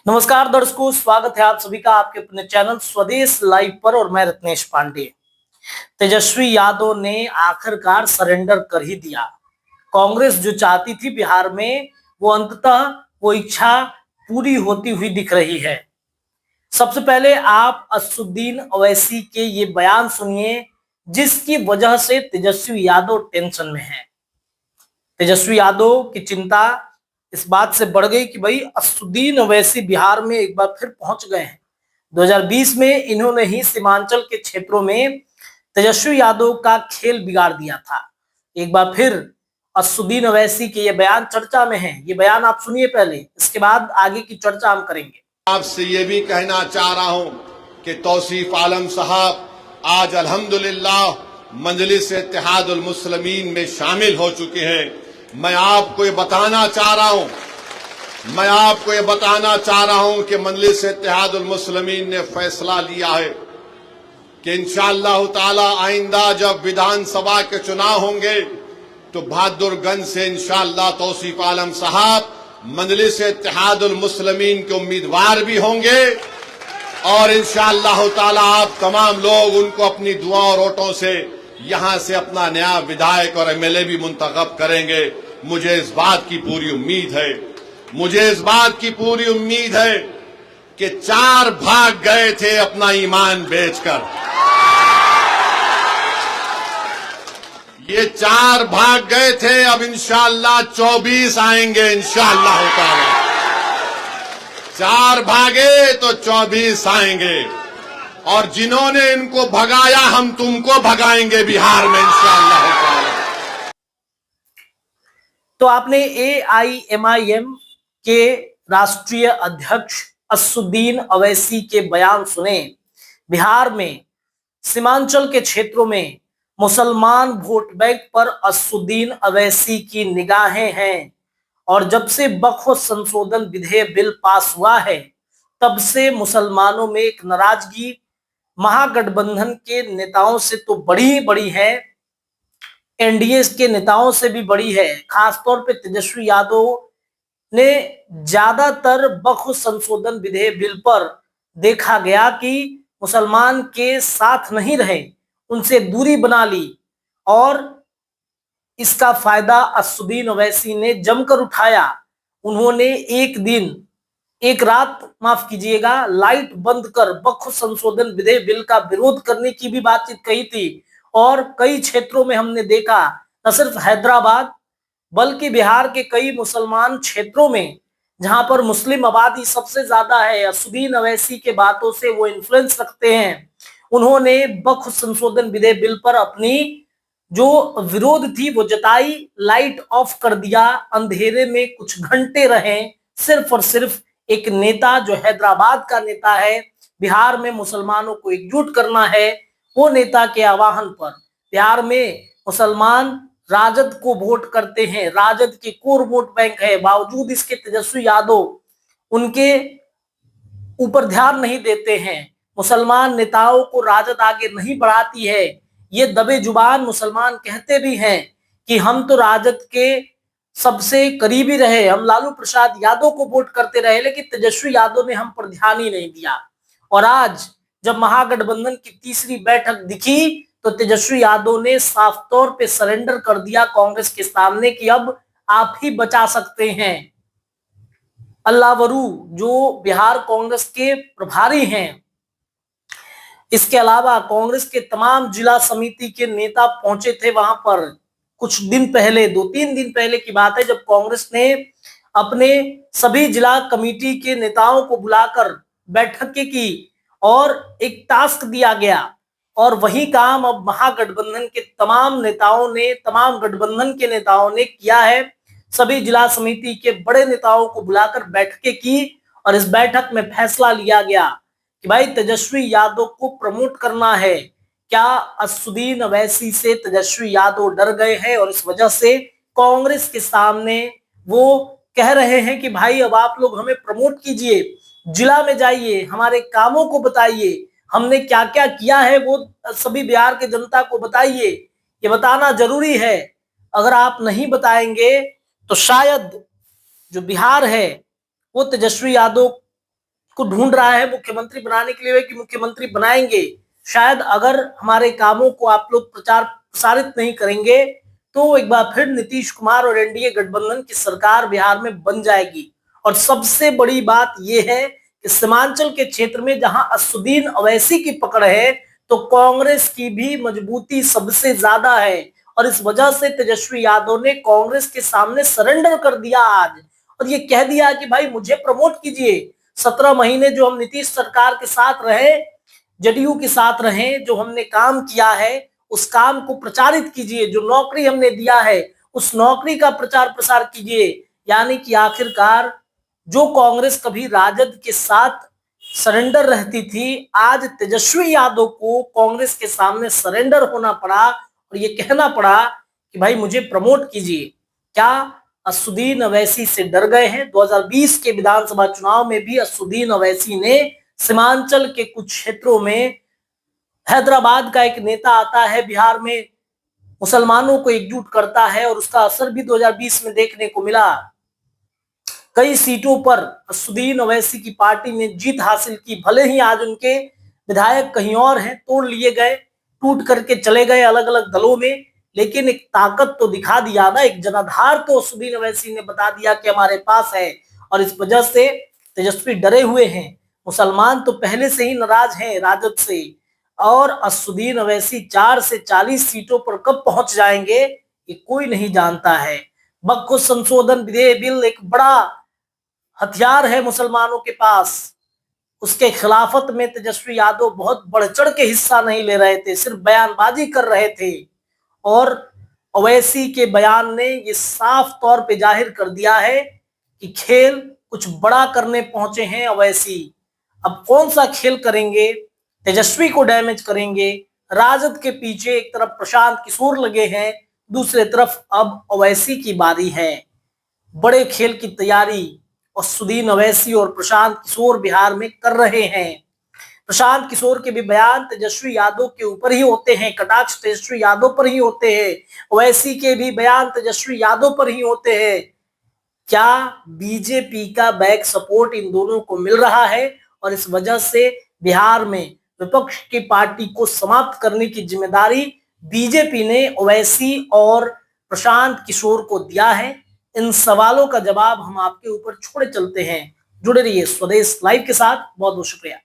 नमस्कार दर्शकों, स्वागत है आप सभी का आपके अपने चैनल स्वदेश लाइव पर। और मैं रत्नेश पांडे। तेजस्वी यादव ने आखिरकार सरेंडर कर ही दिया। कांग्रेस जो चाहती थी बिहार में, वो अंततः वो इच्छा पूरी होती हुई दिख रही है। सबसे पहले आप असदुद्दीन ओवैसी के ये बयान सुनिए, जिसकी वजह से तेजस्वी यादव टेंशन में है। तेजस्वी यादव की चिंता इस बात से बढ़ गई कि भाई असदुद्दीन ओवैसी बिहार में एक बार फिर पहुंच गए हैं। 2020 में इन्होंने ही सीमांचल के क्षेत्रों में तेजस्वी यादव का खेल बिगाड़ दिया था। एक बार फिर असदुद्दीन ओवैसी के ये बयान चर्चा में हैं। ये बयान आप सुनिए पहले, इसके बाद आगे की चर्चा हम करेंगे। आपसे ये भी कहना चाह रहा हूं कि तौसीफ आलम साहब आज अल्हम्दुलिल्लाह मजलिस इत्तेहादुल मुस्लिमीन में शामिल हो चुके हैं। मैं आपको ये बताना चाह रहा हूं कि मजलिस इत्तेहादुल मुस्लिमीन ने फैसला लिया है कि इंशाअल्लाह ताला आइंदा जब विधानसभा के चुनाव होंगे तो बहादुरगंज से इंशाअल्लाह तौसीफ आलम साहब मजलिस इत्तेहादुल मुस्लिमीन के उम्मीदवार भी होंगे और इंशाअल्लाह ताला आप तमाम लोग उनको अपनी दुआ और वोटों से यहां से अपना नया विधायक और एमएलए भी मुंतखब करेंगे। मुझे इस बात की पूरी उम्मीद है कि 4 भाग गए थे अपना ईमान बेचकर, ये 4 भाग गए थे। अब इंशाअल्लाह 24 आएंगे इंशाअल्लाह ताला। 4 भागे तो 24 आएंगे और जिन्होंने इनको भगाया हम तुमको भगाएंगे बिहार में इंशाअल्लाह ताला। तो आपने एआईएमआईएम के राष्ट्रीय अध्यक्ष असदुद्दीन ओवैसी के बयान सुने। बिहार में सीमांचल के क्षेत्रों में मुसलमान वोट बैंक पर असदुद्दीन ओवैसी की निगाहें हैं और जब से वक्फ संशोधन विधेयक बिल पास हुआ है तब से मुसलमानों में एक नाराजगी महागठबंधन के नेताओं से तो बड़ी है, एनडीए के नेताओं से भी बड़ी है। खासतौर पे तेजस्वी यादव ने ज्यादातर वक्फ संशोधन विधेयक बिल पर देखा गया कि मुसलमान के साथ नहीं रहे, उनसे दूरी बना ली और इसका फायदा असदुद्दीन ओवैसी ने जमकर उठाया। उन्होंने एक रात माफ कीजिएगा, लाइट बंद कर वक्फ संशोधन विधेयक बिल का विरोध करने की भी बातचीत कही थी। और कई क्षेत्रों में हमने देखा, न सिर्फ हैदराबाद बल्कि बिहार के कई मुसलमान क्षेत्रों में जहां पर मुस्लिम आबादी सबसे ज्यादा है, असदुद्दीन ओवैसी के बातों से वो इन्फ्लुएंस रखते हैं। उन्होंने वक्फ संशोधन विधेयक बिल पर अपनी जो विरोध थी वो जताई, लाइट ऑफ कर दिया, अंधेरे में कुछ घंटे रहे। सिर्फ और सिर्फ एक नेता जो हैदराबाद का नेता है, बिहार में मुसलमानों को एकजुट करना है, वो नेता के आह्वान पर बिहार में मुसलमान राजद को वोट करते हैं, राजद के कोर वोट बैंक है। बावजूद इसके तेजस्वी यादव उनके ऊपर ध्यान नहीं देते हैं। मुसलमान नेताओं को राजद आगे नहीं बढ़ाती है। ये दबे जुबान मुसलमान कहते भी हैं कि हम तो राजद के सबसे करीबी रहे, हम लालू प्रसाद यादव को वोट करते रहे, लेकिन तेजस्वी यादव ने हम पर ध्यान ही नहीं दिया। और आज जब महागठबंधन की तीसरी बैठक दिखी तो तेजस्वी यादव ने साफ तौर पे सरेंडर कर दिया कांग्रेस के सामने कि अब आप ही बचा सकते हैं। अल्लावरू जो बिहार कांग्रेस के प्रभारी हैं, इसके अलावा कांग्रेस के तमाम जिला समिति के नेता पहुंचे थे वहां पर कुछ दिन पहले, 2-3 दिन पहले की बात है, जब कांग्रेस ने अपने सभी जिला कमेटी के नेताओं को बुलाकर बैठकें की और एक टास्क दिया गया। और वही काम अब महागठबंधन के तमाम गठबंधन के नेताओं ने किया है। सभी जिला समिति के बड़े नेताओं को बुलाकर बैठकें की और इस बैठक में फैसला लिया गया कि भाई तेजस्वी यादव को प्रमोट करना है। क्या असदुद्दीन ओवैसी से तेजस्वी यादव डर गए हैं और इस वजह से कांग्रेस के सामने वो कह रहे हैं कि भाई अब आप लोग हमें प्रमोट कीजिए, जिला में जाइए, हमारे कामों को बताइए, हमने क्या क्या किया है वो सभी बिहार के जनता को बताइए। ये बताना जरूरी है। अगर आप नहीं बताएंगे तो शायद जो बिहार है वो तेजस्वी यादव को ढूंढ रहा है मुख्यमंत्री बनाने के लिए कि मुख्यमंत्री बनाएंगे। शायद अगर हमारे कामों को आप लोग प्रचार प्रसारित नहीं करेंगे तो एक बार फिर नीतीश कुमार और एनडीए गठबंधन की सरकार बिहार में बन जाएगी। और सबसे बड़ी बात यह है कि सीमांचल के क्षेत्र में जहां असदुद्दीन अवैसी की पकड़ है तो कांग्रेस की भी मजबूती सबसे ज्यादा है। और इस वजह से तेजस्वी यादव ने कांग्रेस के सामने सरेंडर कर दिया आज, और ये कह दिया कि भाई मुझे प्रमोट कीजिए। 17 महीने जो हम नीतीश सरकार के साथ रहे, जदयू के साथ रहे, जो हमने काम किया है उस काम को प्रचारित कीजिए, जो नौकरी हमने दिया है उस नौकरी का प्रचार प्रसार कीजिए। यानी कि आखिरकार जो कांग्रेस कभी राजद के साथ सरेंडर रहती थी, आज तेजस्वी यादव को कांग्रेस के सामने सरेंडर होना पड़ा और ये कहना पड़ा कि भाई मुझे प्रमोट कीजिए। क्या असदुद्दीन अवैसी से डर गए हैं? 2020 के विधानसभा चुनाव में भी असदुद्दीन अवैसी ने सीमांचल के कुछ क्षेत्रों में, हैदराबाद का एक नेता आता है बिहार में, मुसलमानों को एकजुट करता है और उसका असर भी 2020 में देखने को मिला। कई सीटों पर असदुद्दीन अवैसी की पार्टी ने जीत हासिल की। भले ही आज उनके विधायक कहीं और हैं, तोड़ लिए गए, टूट करके चले गए अलग अलग दलों में, लेकिन एक ताकत तो दिखा दिया ना, एक जनाधार तो असदुद्दीन अवैसी ने बता दिया कि हमारे पास है। और इस वजह से तेजस्वी डरे हुए हैं। मुसलमान तो पहले से ही नाराज हैं राजद से, और असदुद्दीन अवैसी 4 से 40 सीटों पर कब पहुंच जाएंगे ये कोई नहीं जानता है। वक्फ संशोधन विधेयक बिल एक बड़ा हथियार है मुसलमानों के पास, उसके खिलाफत में तेजस्वी यादव बहुत बढ़ चढ़ के हिस्सा नहीं ले रहे थे, सिर्फ बयानबाजी कर रहे थे। और अवैसी के बयान ने ये साफ तौर पे जाहिर कर दिया है कि खेल कुछ बड़ा करने पहुंचे हैं अवैसी। अब कौन सा खेल करेंगे? तेजस्वी को डैमेज करेंगे। राजद के पीछे एक तरफ प्रशांत किशोर लगे हैं, दूसरे तरफ अब अवैसी की बारी है। बड़े खेल की तैयारी असदुद्दीन अवैसी और प्रशांत किशोर बिहार में कर रहे हैं। प्रशांत किशोर के भी बयान तेजस्वी यादव के ऊपर ही होते हैं, कटाक्ष तेजस्वी यादव पर ही होते हैं। अवैसी के भी बयान तेजस्वी यादव पर ही होते हैं। क्या बीजेपी का बैक सपोर्ट इन दोनों को मिल रहा है? और इस वजह से बिहार में विपक्ष की पार्टी को समाप्त करने की जिम्मेदारी बीजेपी ने अवैसी और प्रशांत किशोर को दिया है। इन सवालों का जवाब हम आपके ऊपर छोड़े चलते हैं। जुड़े रहिए स्वदेश लाइव के साथ। बहुत बहुत शुक्रिया।